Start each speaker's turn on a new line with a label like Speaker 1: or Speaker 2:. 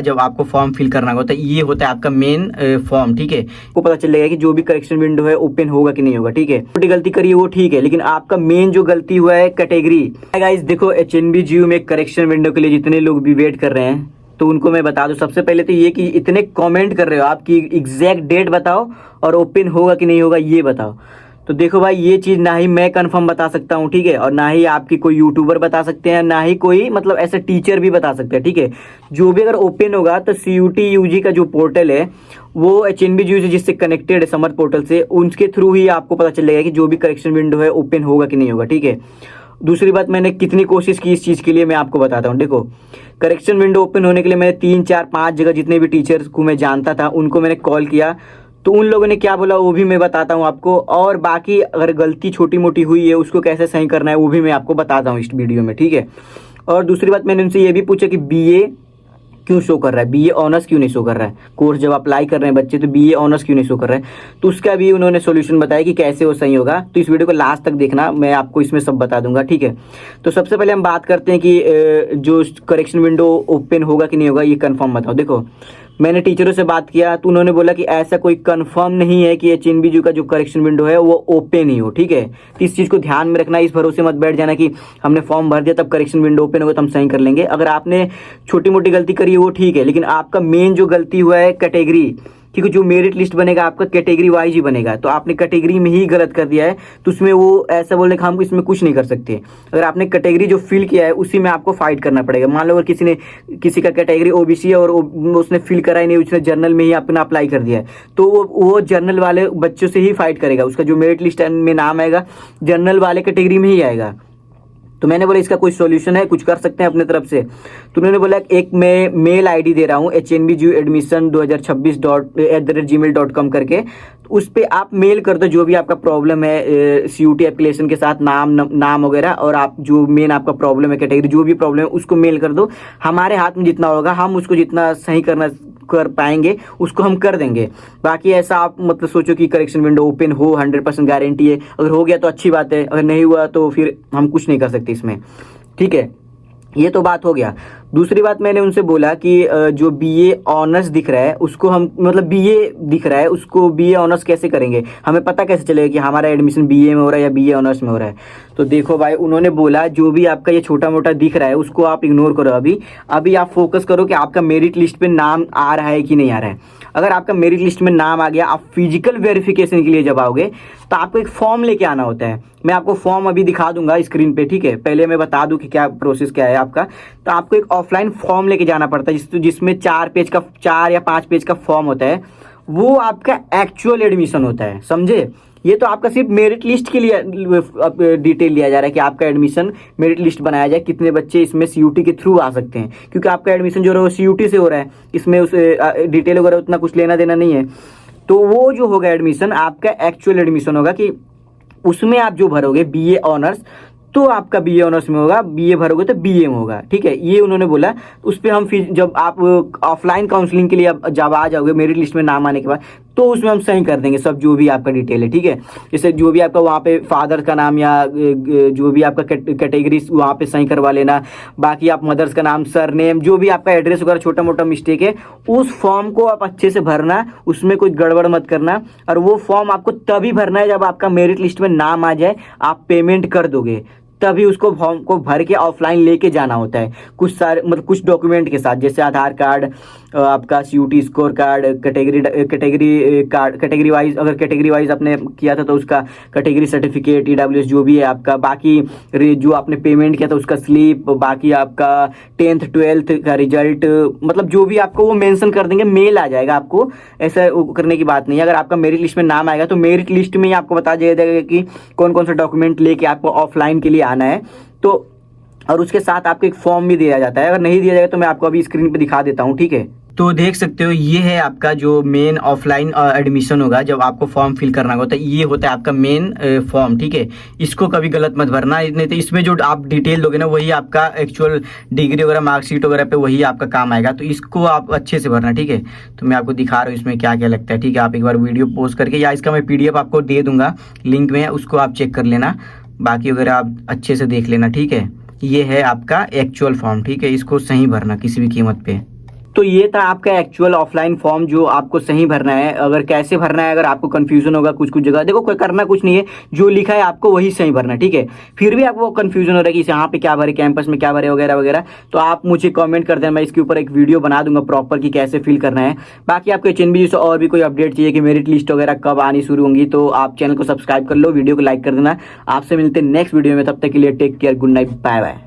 Speaker 1: जब आपको form fill करना होता है, ये होता है आपका मेन फॉर्म, ठीक है। आपको पता चलेगा कि जो भी करेक्शन विंडो है ओपन होगा कि नहीं होगा, ठीक है। छोटी गलती करिए वो ठीक है, लेकिन आपका मेन जो गलती हुआ है कैटेगरी। गाइस देखो, HNB GU में करेक्शन विंडो के लिए जितने लोग भी वेट कर रहे हैं, तो उनको मैं बता दूं सबसे पहले तो ये कि इतने कमेंट कर रहे हो, आपकी एग्जैक्ट डेट बताओ और ओपन होगा कि नहीं होगा ये बताओ। तो देखो भाई, ये चीज़ ना ही मैं कंफर्म बता सकता हूँ, ठीक है, और ना ही आपकी कोई यूट्यूबर बता सकते हैं, ना ही कोई मतलब ऐसे टीचर भी बता सकते हैं, ठीक है। जो भी अगर ओपन होगा तो CUT UG का जो पोर्टल है वो HNB GU से जिससे कनेक्टेड है, समर्थ पोर्टल से, उनके थ्रू ही आपको पता चलेगा कि जो भी करेक्शन विंडो है ओपन होगा कि नहीं होगा, ठीक है। दूसरी बात, मैंने कितनी कोशिश की इस चीज़ के लिए मैं आपको बताता हूँ। देखो, करेक्शन विंडो ओपन होने के लिए मैंने 3 4 5 जगह जितने भी टीचर्स को मैं जानता था उनको मैंने कॉल किया, तो उन लोगों ने क्या बोला वो भी मैं बताता हूँ आपको, और बाकी अगर गलती छोटी मोटी हुई है उसको कैसे सही करना है वो भी मैं आपको बताता हूँ इस वीडियो में, ठीक है। और दूसरी बात, मैंने उनसे ये भी पूछा कि BA क्यों शो कर रहा है, BA ऑनर्स क्यों नहीं शो कर रहा है, कोर्स जब अप्लाई कर रहे हैं बच्चे तो BA ऑनर्स क्यों नहीं शो कर रहा है, तो उसका भी उन्होंने सोल्यूशन बताया कि कैसे वो सही होगा। तो इस वीडियो को लास्ट तक देखना, मैं आपको इसमें सब बता दूंगा, ठीक है। तो सबसे पहले हम बात करते हैं कि जो करेक्शन विंडो ओपन होगा कि नहीं होगा ये कंफर्म बताओ। देखो, मैंने टीचरों से बात किया तो उन्होंने बोला कि ऐसा कोई कंफर्म नहीं है कि HNB GU का जो करेक्शन विंडो है वो ओपन ही हो, ठीक है। तो इस चीज़ को ध्यान में रखना, इस भरोसे मत बैठ जाना कि हमने फॉर्म भर दिया तब करेक्शन विंडो ओपन होगा तो हम सही कर लेंगे। अगर आपने छोटी मोटी गलती करी है वो ठीक है, लेकिन आपका मेन जो गलती हुआ है कैटेगरी, क्योंकि जो मेरिट लिस्ट बनेगा आपका कैटेगरी वाइज ही बनेगा, तो आपने कैटेगरी में ही गलत कर दिया है, तो उसमें वो ऐसा बोलने का हम इसमें कुछ नहीं कर सकते। अगर आपने कैटेगरी जो फिल किया है उसी में आपको फाइट करना पड़ेगा। मान लो अगर किसी का कैटेगरी OBC है और उसने फिल करा ही नहीं, उसने जनरल में ही अपना अप्लाई कर दिया है, तो वो जनरल वाले बच्चों से ही फाइट करेगा, उसका जो मेरिट लिस्ट में नाम आएगा जनरल वाले कैटेगरी में ही आएगा। तो मैंने बोला इसका कोई सॉल्यूशन है, कुछ कर सकते हैं अपने तरफ से। तो उन्होंने बोला एक मैं मेल ID दे रहा हूँ HNB GU admission 2026@gmail.com करके, उस पर आप मेल कर दो जो भी आपका प्रॉब्लम है CUT एप्लीकेशन के साथ, नाम वगैरह, और आप जो मेन आपका प्रॉब्लम है कैटेगरी जो भी प्रॉब्लम है उसको मेल कर दो। हमारे हाथ में जितना होगा हम उसको जितना सही कर पाएंगे उसको हम कर देंगे। बाकी ऐसा आप मतलब सोचो कि करेक्शन विंडो ओपन हो 100% गारंटी है, अगर हो गया तो अच्छी बात है, अगर नहीं हुआ तो फिर हम कुछ नहीं कर सकते इसमें, ठीक है। ये तो बात हो गया। दूसरी बात, मैंने उनसे बोला कि जो BA ऑनर्स दिख रहा है उसको हम मतलब BA दिख रहा है उसको BA ऑनर्स कैसे करेंगे, हमें पता कैसे चलेगा कि हमारा एडमिशन BA में हो रहा है या BA ऑनर्स में हो रहा है। तो देखो भाई, उन्होंने बोला जो भी आपका ये छोटा मोटा दिख रहा है उसको आप इग्नोर करो, अभी आप फोकस करो कि आपका मेरिट लिस्ट पे नाम आ रहा है कि नहीं आ रहा है। अगर आपका मेरिट लिस्ट में नाम आ गया, आप फिजिकल वेरिफिकेशन के लिए जब आओगे तो आपको एक फॉर्म लेके आना होता है। मैं आपको फॉर्म अभी दिखा दूंगा स्क्रीन पे, ठीक है। पहले मैं बता दूं कि क्या प्रोसेस क्या है आपका। तो आपको एक ऑफलाइन फॉर्म लेके जाना पड़ता है जिसमें 4 या 5 पेज का फॉर्म होता है, वो आपका एक्चुअल एडमिशन होता है, समझे। ये तो आपका सिर्फ मेरिट लिस्ट के लिए डिटेल लिया जा रहा है कि आपका एडमिशन मेरिट लिस्ट बनाया जाए, कितने बच्चे इसमें CUT के थ्रू आ सकते हैं, क्योंकि आपका एडमिशन जो है वो CUT से हो रहा है, इसमें उस डिटेल वगैरह उतना कुछ लेना देना नहीं है। तो वो जो होगा एडमिशन आपका एक्चुअल एडमिशन होगा कि उसमें आप जो भरोगे BA ऑनर्स तो आपका BA ऑनर्स में होगा, BA भरोगे तो BA में होगा, ठीक है। ये उन्होंने बोला। उस पर हम फिर जब आप ऑफलाइन काउंसलिंग के लिए जब आ जाओगे मेरिट लिस्ट में नाम आने के बाद, तो उसमें हम सही कर देंगे सब जो भी आपका डिटेल है, ठीक है। जैसे जो भी आपका वहाँ पे फादर का नाम या जो भी आपका कैटेगरी वहाँ पे सही करवा लेना। बाकी आप मदर्स का नाम, सरनेम, जो भी आपका एड्रेस वगैरह छोटा मोटा मिस्टेक है उस फॉर्म को आप अच्छे से भरना, उसमें कोई गड़बड़ मत करना। और वो फॉर्म आपको तभी भरना है जब आपका मेरिट लिस्ट में नाम आ जाए, आप पेमेंट कर दोगे तभी उसको फॉर्म को भर के ऑफलाइन लेके जाना होता है, कुछ सारे मतलब कुछ डॉक्यूमेंट के साथ, जैसे आधार कार्ड, आपका CUT score card, category wise, अगर कैटेगरी वाइज आपने किया था तो उसका कैटेगरी सर्टिफिकेट, EWS जो भी है आपका, बाकी जो आपने पेमेंट किया था उसका स्लिप, बाकी आपका 10th 12th का रिजल्ट, मतलब जो भी आपको वो मेंशन कर देंगे, मेल आ जाएगा आपको। ऐसा करने की बात नहीं है। अगर आपका मेरिट लिस्ट में नाम आएगा तो मेरिट लिस्ट में ही आपको बता दिया जाएगा कि कौन कौन सा डॉक्यूमेंट लेके आपको ऑफलाइन के लिए आना है। तो और उसके साथ आपको एक फॉर्म भी दिया जाता है, अगर नहीं दिया जाएगा तो मैं आपको अभी स्क्रीन पे दिखा देता हूँ, ठीक है। तो देख सकते हो ये है आपका जो मेन ऑफलाइन एडमिशन होगा जब आपको फॉर्म फिल करना होता है, ये होता है आपका मेन फॉर्म, ठीक है। इसको कभी गलत मत भरना, नहीं तो इसमें जो आप डिटेल दोगे ना वही आपका एक्चुअल डिग्री वगैरह मार्कशीट वगैरह पे वही आपका काम आएगा, तो इसको आप अच्छे से भरना, ठीक है। तो मैं आपको दिखा रहा हूँ इसमें क्या क्या लगता है, ठीक है। आप एक बार वीडियो पोज करके या इसका मैं PDF आपको दे दूंगा लिंक में, उसको आप चेक कर लेना, बाकी वगैरह आप अच्छे से देख लेना, ठीक है। ये है आपका एक्चुअल फॉर्म, ठीक है। इसको सही भरना किसी भी कीमत पे। तो ये था आपका एक्चुअल ऑफलाइन फॉर्म जो आपको सही भरना है। अगर कैसे भरना है, अगर आपको कंफ्यूजन होगा कुछ कुछ जगह, देखो कोई करना कुछ नहीं है, जो लिखा है आपको वही सही भरना है, ठीक है। फिर भी आपको कंफ्यूजन हो रहा है कि यहाँ पे क्या भरे, कैंपस में क्या भरे वगैरह वगैरह, तो आप मुझे कमेंट कर देना, मैं इसके ऊपर एक वीडियो बना दूंगा प्रॉपर कि कैसे फिल करना है। बाकी आपको एचएनबी से और भी कोई अपडेट चाहिए कि मेरिट लिस्ट वगैरह कब आनी शुरू होंगी, तो आप चैनल को सब्सक्राइब कर लो, वीडियो को लाइक कर देना। आपसे मिलते हैं नेक्स्ट वीडियो में, तब तक के लिए take care, good night, bye bye.